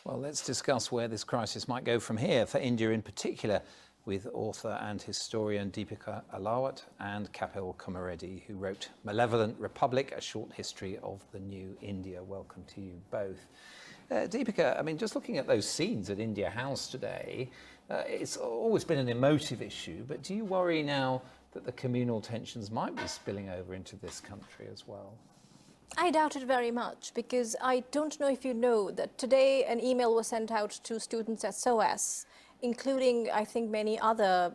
Well, let's discuss where this crisis might go from here, for India in particular, with author and historian Deepika Alawat and Kapil Kumareddy, who wrote Malevolent Republic, A Short History of the New India. Welcome to you both. Deepika, I mean, just looking at those scenes at India House today, it's always been an emotive issue, but do you worry now that the communal tensions might be spilling over into this country as well? I doubt it very much, because I don't know if you know that today an email was sent out to students at SOAS, including, I think, many other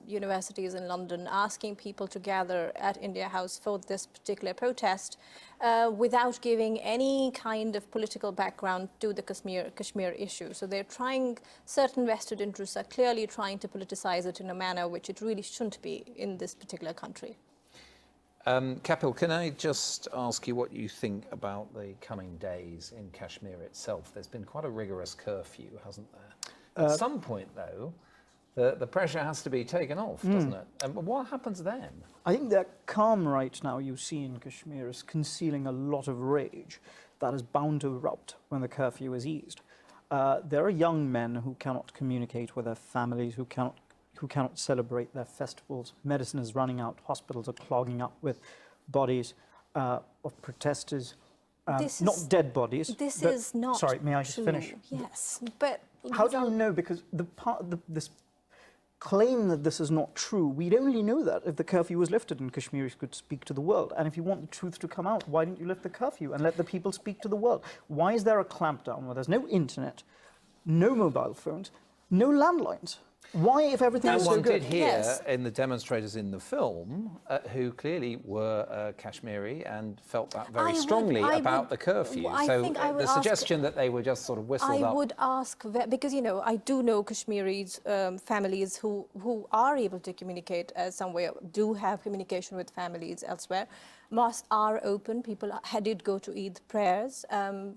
universities in London, asking people to gather at India House for this particular protest without giving any kind of political background to the Kashmir issue. So they're trying, certain vested interests are clearly trying to politicize it in a manner which it really shouldn't be in this particular country. Kapil, can I just ask you what you think about the coming days in Kashmir itself? There's been quite a rigorous curfew, hasn't there? At some point, though, the pressure has to be taken off, doesn't it? And what happens then? I think that calm right now you see in Kashmir is concealing a lot of rage that is bound to erupt when the curfew is eased. There are young men who cannot communicate with their families, who cannot celebrate their festivals. Medicine is running out. Hospitals are clogging up with bodies of protesters, not dead bodies. This is not. Sorry, may I just finish? Yes, but how do you know? Because this claim that this is not true, we'd only know that if the curfew was lifted and Kashmiris could speak to the world. And if you want the truth to come out, why didn't you lift the curfew and let the people speak to the world? Why is there a clampdown where there's no internet, no mobile phones, no landlines? Why, if everything is so good? One did hear in the demonstrators in the film who clearly were Kashmiri and felt that very strongly about the curfew. So the suggestion that they were just sort of whistled up. I would ask, because, you know, I do know Kashmiris, families who are able to communicate somewhere, do have communication with families elsewhere. Mosques are open, people did go to Eid prayers,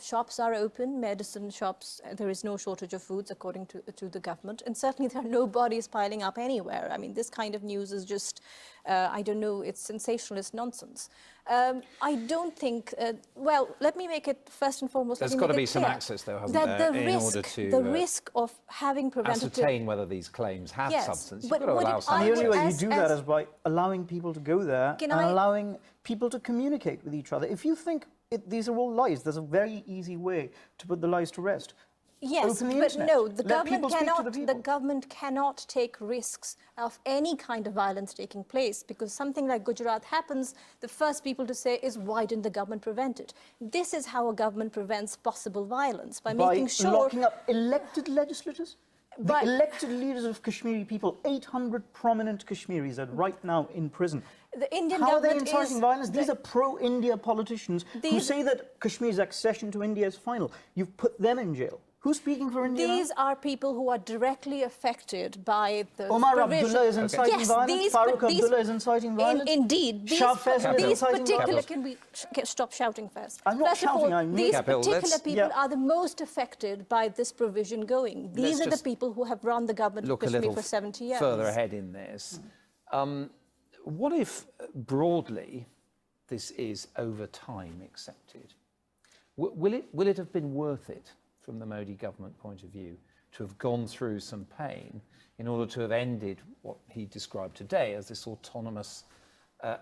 shops are open, medicine shops, there is no shortage of foods according to the government, and certainly there are no bodies piling up anywhere. I mean, this kind of news is just, I don't know, it's sensationalist nonsense. I don't think, well, let me make it first and foremost. There's got to be some access, though, hasn't there, in order to the risk of having preventative... ascertain whether these claims have substance. You've got to allow and the only way you do that is by allowing people to go there and allowing people to communicate with each other. If you think these are all lies, there's a very easy way to put the lies to rest. Yes, but no, the government cannot take risks of any kind of violence taking place, because something like Gujarat happens, the first people to say is, why didn't the government prevent it? This is how a government prevents possible violence, by making sure... locking up elected legislators? The elected leaders of Kashmiri people, 800 prominent Kashmiris are right now in prison. The Indian How are they government inciting violence? These are pro-India politicians who say that Kashmir's accession to India is final. You've put them in jail. Who's speaking for India? These are people who are directly affected by the Omar Abdullah is inciting violence. Farooq Abdullah is inciting violence. Indeed. These particular... Can we stop shouting first? I'm not shouting, I mean... These particular people are the most affected by this provision going. These are the people who have run the government of Kashmir for 70 years. Further ahead in this. What if, broadly, this is over time accepted? Will it have been worth it, from the Modi government point of view, to have gone through some pain in order to have ended what he described today as this autonomous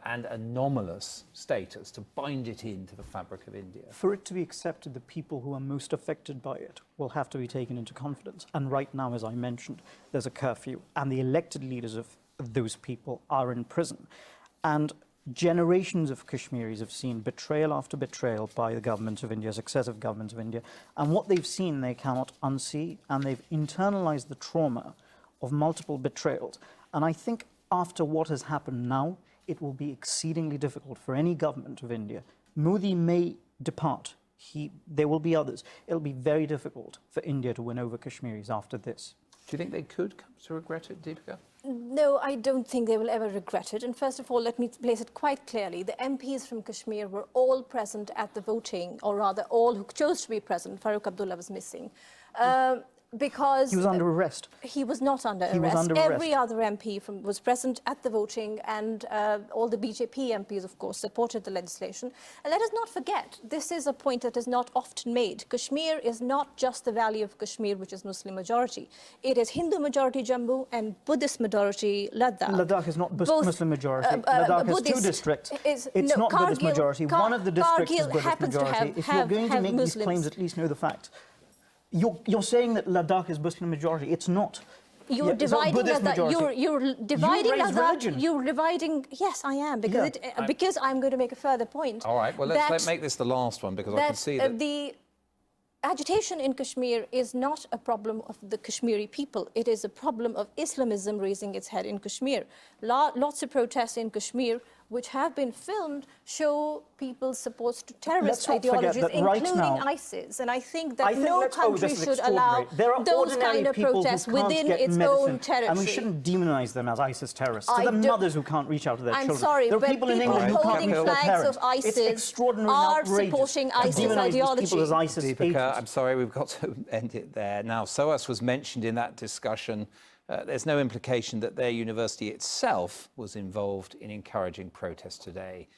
and anomalous status, to bind it into the fabric of India? For it to be accepted, the people who are most affected by it will have to be taken into confidence. And right now, as I mentioned, there's a curfew, and the elected leaders of those people are in prison. And generations of Kashmiris have seen betrayal after betrayal by the government of India, successive governments of India, and what they've seen they cannot unsee, and they've internalized the trauma of multiple betrayals. And I think after what has happened now, it will be exceedingly difficult for any government of India. Modi may depart. There will be others. It'll be very difficult for India to win over Kashmiris after this. Do you think they could come to regret it, Deepika? No, I don't think they will ever regret it. And first of all, let me place it quite clearly. The MPs from Kashmir were all present at the voting, or rather all who chose to be present. Farooq Abdullah was missing. Because He was under arrest. he was not under He was arrest. under arrest. Every other MP was present at the voting, and all the BJP MPs, of course, supported the legislation. And let us not forget, this is a point that is not often made. Kashmir is not just the valley of Kashmir, which is Muslim majority. It is Hindu majority Jammu and Buddhist majority Ladakh. Ladakh is not Both, Muslim majority. Ladakh has two Buddhist districts. is- It's no, not Buddhist Kargil- majority. Kar- One of the districts is Kargil Buddhist happens to majority. If you're going to have make these Muslims. claims, at least know the facts. You're saying that Ladakh is Muslim majority. It's not. You're Yeah, it's not dividing Buddhist Ladakh. majority. You're dividing raise Ladakh. religion. You're dividing. Yes, I am, because Yeah. because I'm going to make a further point. All right, well, let's make this the last one, because I can see that... the agitation in Kashmir is not a problem of the Kashmiri people. It is a problem of Islamism raising its head in Kashmir. Lots of protests in Kashmir, which have been filmed, show people supposed to terrorist Let's not forget ideologies, that right including now- ISIS. And I think that I think no that's- country this is should allow extraordinary. There are those ordinary kind of people who protests can't within get its medicine, own territory. And we shouldn't demonize them as ISIS terrorists. I To the don't- mothers who can't reach out to their I'm children. sorry, there are but people in people England who can't holding reach their flags parents. of ISIS It's extraordinary are and outrageous supporting to ISIS demonize these ideology. people as ISIS Deepika, agents. I'm sorry, we've got to end it there. Now, SOAS was mentioned in that discussion. There's no implication that their university itself was involved in encouraging protests today.